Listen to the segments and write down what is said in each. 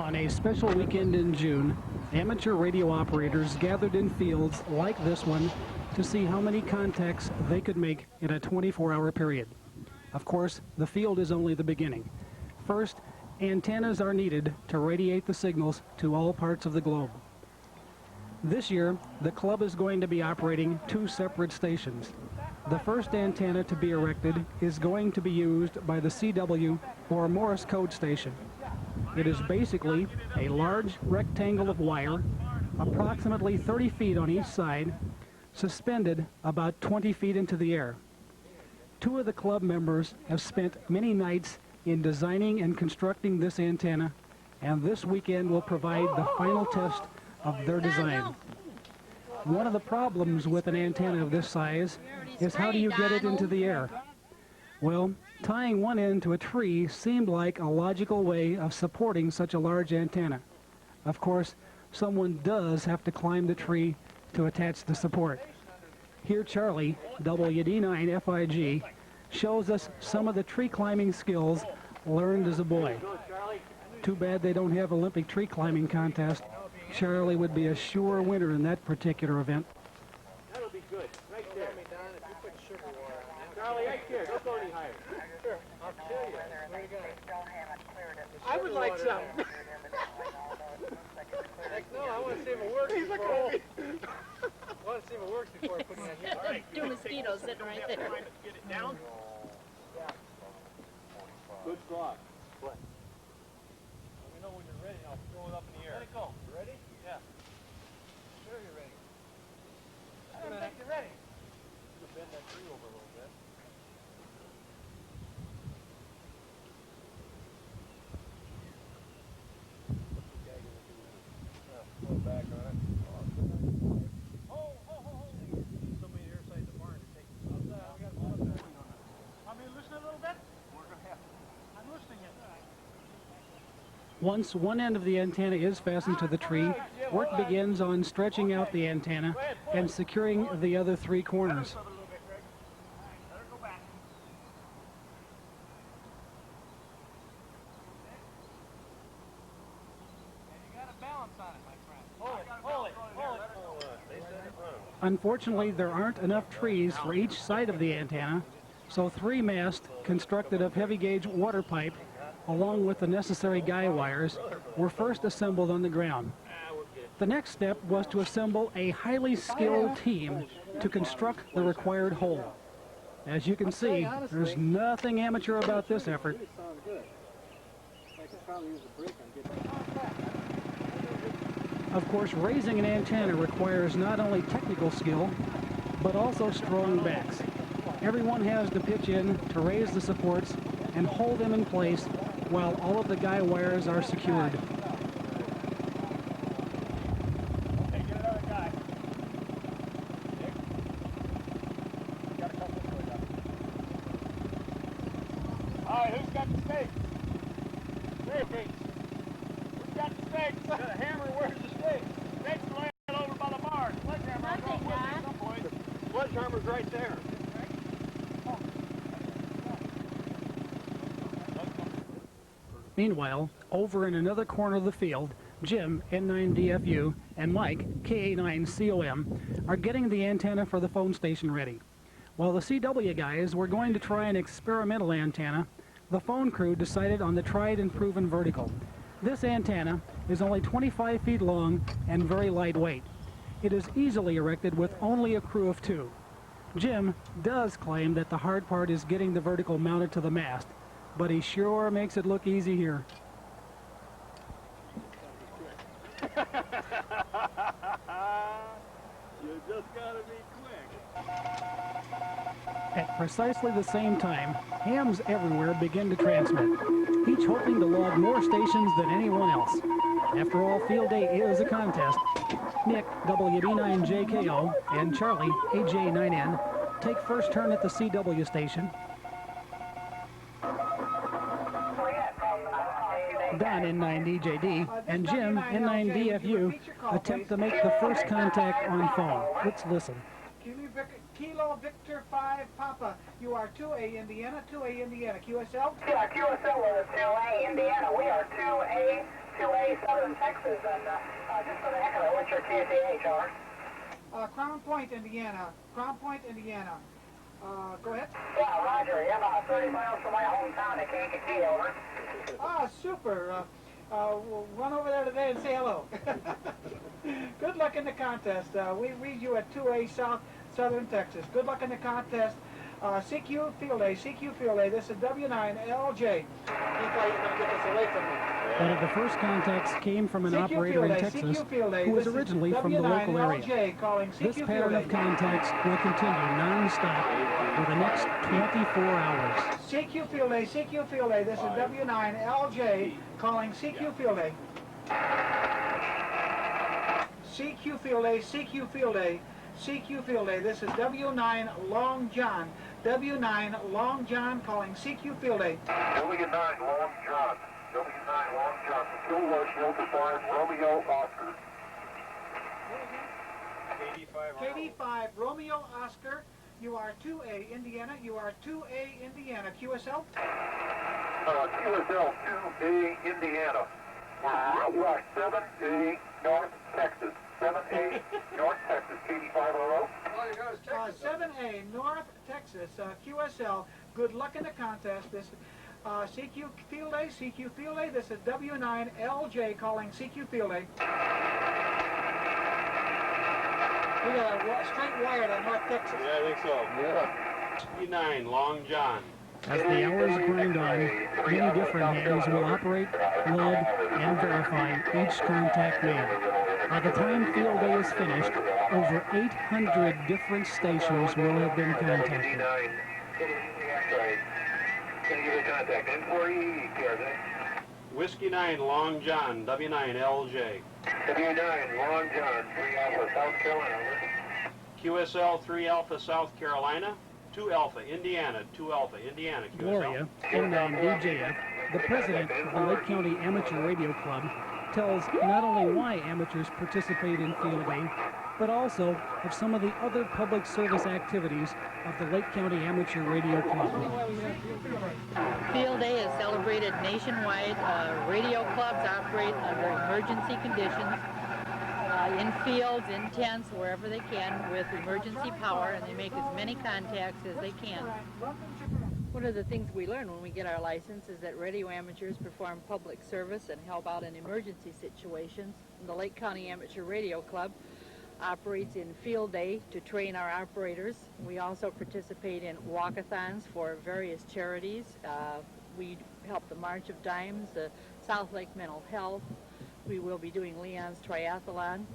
On a special weekend in June, amateur radio operators gathered in fields like this one to see how many contacts they could make in a 24-hour period. Of course, the field is only the beginning. First, antennas are needed to radiate the signals to all parts of the globe. This year, the club is going to be operating 2 separate stations. The first antenna to be erected is going to be used by the CW or Morse code station. It is basically a large rectangle of wire, approximately 30 feet on each side, suspended about 20 feet into the air. 2 of the club members have spent many nights in designing and constructing this antenna, and this weekend will provide the final test of their design. One of the problems with an antenna of this size is how do you get it into the air? Well, tying one end to a tree seemed like a logical way of supporting such a large antenna. Of course, someone does have to climb the tree to attach the support. Here Charlie, W9LJ, shows us some of the tree climbing skills learned as a boy. Too bad they don't have Olympic tree climbing contest. Charlie would be a sure winner in that particular event. That'll be good, right there. Charlie, right there, don't go any higher. Sure, I'll kill you. I would like some. Heck no, I want to see if it works. He's looking at me. I want to see if it works before I put it on here. All right, 2 mosquitoes sitting right there. Get it down. Good squad. What? Let me know when you're ready, and I'll throw it up in the air. Let it go. You ready? Yeah. Sure you're ready. I don't think you're ready. You can bend that tree over a little bit. Go back on it. Somebody here inside the barn to take this outside. We got one there. Want me to loosen it a little bit? We're going to have to. I'm loosening it. Once one end of the antenna is fastened to the tree, work begins on stretching out the antenna and securing the other 3 corners. Unfortunately, there aren't enough trees for each side of the antenna, so 3 masts constructed of heavy gauge water pipe, along with the necessary guy wires, were first assembled on the ground. The next step was to assemble a highly skilled team to construct the required hole. As you can see, there's nothing amateur about this effort. Of course, raising an antenna requires not only technical skill, but also strong backs. Everyone has to pitch in to raise the supports and hold them in place while all of the guy wires are secured. Okay, get another guy. Nick? Got a couple of up. All right, who's got the stakes? Stakes. Who's got the stakes? Got a hammer, where's the stakes? Stakes are laying over by the bar. Sledgehammer, I'm going with you at some point. Sledgehammer's right there. Meanwhile, over in another corner of the field, Jim, N9DFU, and Mike, KA9COM, are getting the antenna for the phone station ready. While the CW guys were going to try an experimental antenna, the phone crew decided on the tried and proven vertical. This antenna is only 25 feet long and very lightweight. It is easily erected with only a crew of 2. Jim does claim that the hard part is getting the vertical mounted to the mast, but he sure makes it look easy here. You just gotta be quick. At precisely the same time, hams everywhere begin to transmit, each hoping to log more stations than anyone else. After all, field day is a contest. Nick, WB9JKO, and Charlie, AJ9N, take first turn at the CW station. Don, N9DJD, and Jim, N9DFU, attempt to make the first contact on phone. Let's listen. Kilo Victor 5 Papa, you are 2A Indiana, 2A Indiana, QSL? Yeah, QSL is 2A Indiana, we are 2A 2A Southern Texas, and just for the heck of it, what's your KSAH, over? Crown Point, Indiana. Crown Point, Indiana. Go ahead. Yeah, roger. You're about 30 miles from my hometown at Kankakee, over. Ah, super. We'll run over there today and say hello. Good luck in the contest. We read you at 2A South Southern Texas. Good luck in the contest. CQ Field Day, CQ Field Day. This is W9LJ. He thought you were going to get this away from me. But the first contacts came from an operator in Texas who was originally from the local area. This pattern of contacts will continue non-stop for the next 24 hours. CQ Field Day, CQ Field Day. This is W9LJ calling CQ Field Day. CQ Field Day, CQ Field Day. CQ Field Day. This is W9 Long John. W9 Long John calling CQ Field Day. W9 Long John. W9 Long John. Kilo Delta 5 Romeo Oscar. KD5 Romeo Oscar. You are 2A Indiana. You are 2A Indiana. QSL? QSL 2A Indiana. You are 7A North Texas. 7A North Texas, KD500. 7A North Texas, QSL. Good luck in the contest. This CQ Field Day, CQ Field Day. This is W9LJ calling CQ Field Day. We got a straight wire to North Texas. Yeah, I think so. Yeah. W9 Long John. As the hours grind on, many different hands will operate, load, and verify each contact made. By the time field day is finished, over 800 different stations will have been contacted. Can you get a contact inquiry? Whiskey 9 Long John, W9LJ. W9 Long John, 3 Alpha, South Carolina. QSL 3 Alpha, South Carolina. 2 Alpha, Indiana. 2 Alpha, Indiana. QSL. Gloria, N9DJF, the president of the Lake County Amateur Radio Club, tells not only why amateurs participate in field day, but also of some of the other public service activities of the Lake County Amateur Radio Club. Field Day is celebrated nationwide. Radio clubs operate under emergency conditions, in fields, in tents, wherever they can, with emergency power, and they make as many contacts as they can. One of the things we learn when we get our license is that radio amateurs perform public service and help out in emergency situations. And the Lake County Amateur Radio Club operates in Field Day to train our operators. We also participate in walkathons for various charities. We help the March of Dimes, the South Lake Mental Health. We will be doing Leon's Triathlon.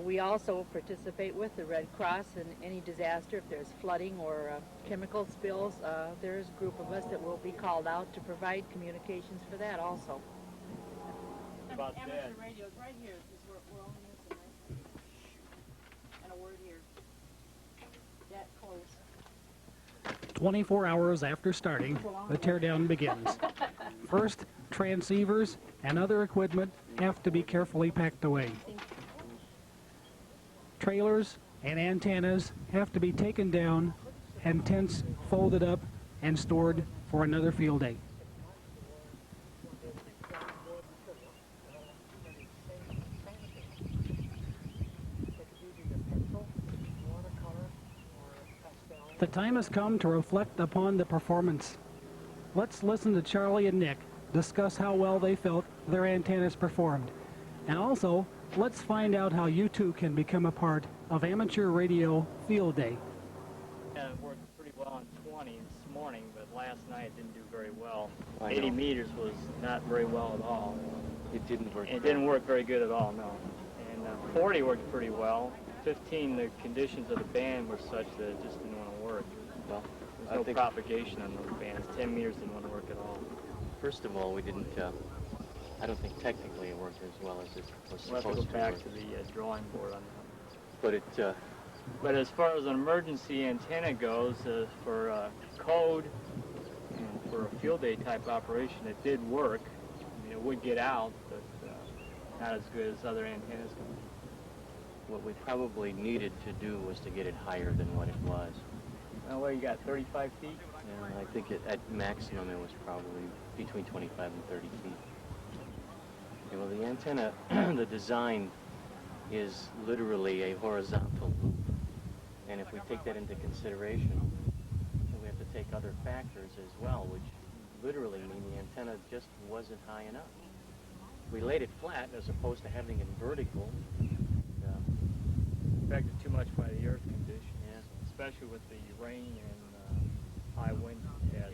We also participate with the Red Cross in any disaster. If there's flooding or chemical spills, there's a group of us that will be called out to provide communications for that also. About Amateur that. radio is right here. This is where we're only missing right here. And a word here. That close. 24 hours after starting, the teardown begins. First, transceivers and other equipment have to be carefully packed away. Trailers and antennas have to be taken down and tents folded up and stored for another field day. The time has come to reflect upon the performance. Let's listen to Charlie and Nick discuss how well they felt their antennas performed. And also, let's find out how you too can become a part of Amateur Radio Field Day. It worked pretty well on 20 this morning, but last night it didn't do very well. 80 meters was not very well at all. It didn't work. It didn't work very good at all, no. And 40 worked pretty well. 15, the conditions of the band were such that it just didn't want to work. Well, There's no propagation on those bands. 10 meters didn't want to work at all. First of all, we didn't, I don't think technically it worked as well as it was We'll supposed have to go back work. to the drawing board on that. But it, But as far as an emergency antenna goes, for code and for a field day type operation, it did work. I mean, it would get out, but not as good as other antennas can. what we probably needed to do was to get it higher than what it was. Well, what, you got 35 feet? And I think at maximum it was probably between 25 and 30 feet. Well, the antenna, the design is literally a horizontal loop. And if we take that into consideration, then we have to take other factors as well, which literally mean the antenna just wasn't high enough. We laid it flat as opposed to having it vertical. Affected too much by the earth conditions, Yeah. especially with the rain and high wind had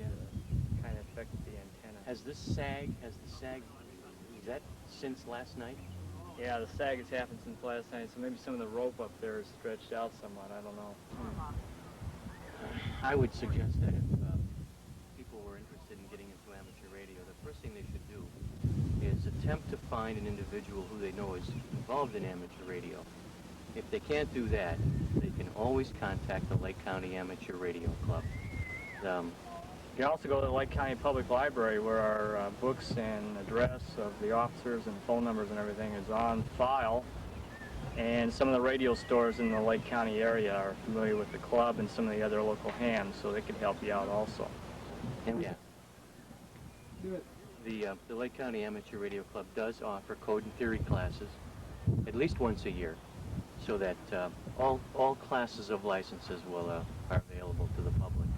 kind of affected the antenna. Has the sag, is that since last night? Yeah, the sag has happened since last night, so maybe some of the rope up there is stretched out somewhat. I don't know. I would suggest that if people were interested in getting into amateur radio, the first thing they should do is attempt to find an individual who they know is involved in amateur radio. If they can't do that, they can always contact the Lake County Amateur Radio Club. You can also go to the Lake County Public Library, where our books and address of the officers and phone numbers and everything is on file. And some of the radio stores in the Lake County area are familiar with the club and some of the other local hams, so they could help you out also. And yeah, Do it. the Lake County Amateur Radio Club does offer code and theory classes at least once a year, so that all classes of licenses are available to the public.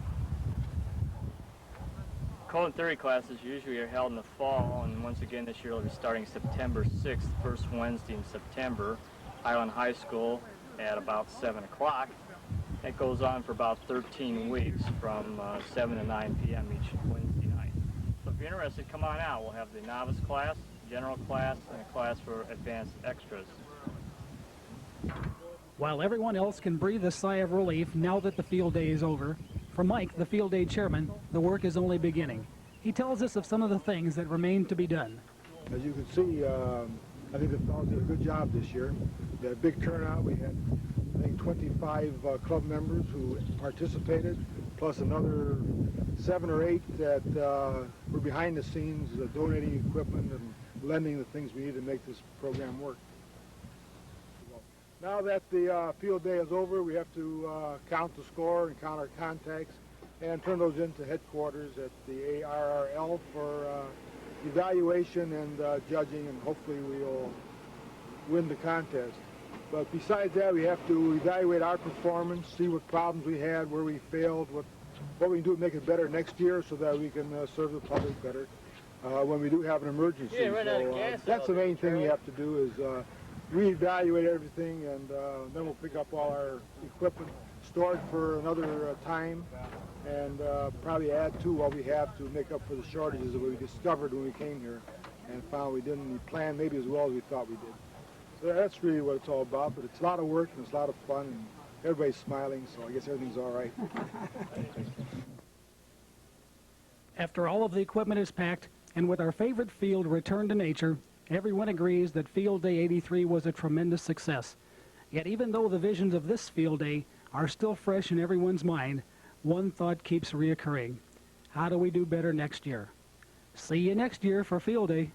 Code and theory classes usually are held in the fall, and once again this year they'll be starting September 6th, first Wednesday in September, Highland High School at about 7 o'clock. It goes on for about 13 weeks from 7 to 9 p.m. each Wednesday night. So if you're interested, come on out. We'll have the novice class, general class, and a class for advanced extras. While everyone else can breathe a sigh of relief now that the field day is over, for Mike, the field day chairman, the work is only beginning. He tells us of some of the things that remain to be done. As you can see, I think the fellows did a good job this year. We had a big turnout. We had, I think, 25 club members who participated, plus another 7 or 8 that were behind the scenes, donating equipment and lending the things we need to make this program work. Now that the field day is over, we have to count the score and count our contacts and turn those into headquarters at the ARRL for evaluation and judging, and hopefully we'll win the contest. But besides that, we have to evaluate our performance, see what problems we had, where we failed, what we can do to make it better next year so that we can serve the public better when we do have an emergency. Yeah, right out of gas That's the main thing Charlie. we have to do is reevaluate everything, and then we'll pick up all our equipment, store it for another time, and probably add to what we have to make up for the shortages that we discovered when we came here and found we didn't plan maybe as well as we thought we did. So that's really what it's all about, but it's a lot of work and it's a lot of fun, and everybody's smiling, so I guess everything's all right. After all of the equipment is packed, and with our favorite field returned to nature, everyone agrees that Field Day 83 was a tremendous success. Yet even though the visions of this field day are still fresh in everyone's mind, one thought keeps reoccurring. How do we do better next year? See you next year for Field Day.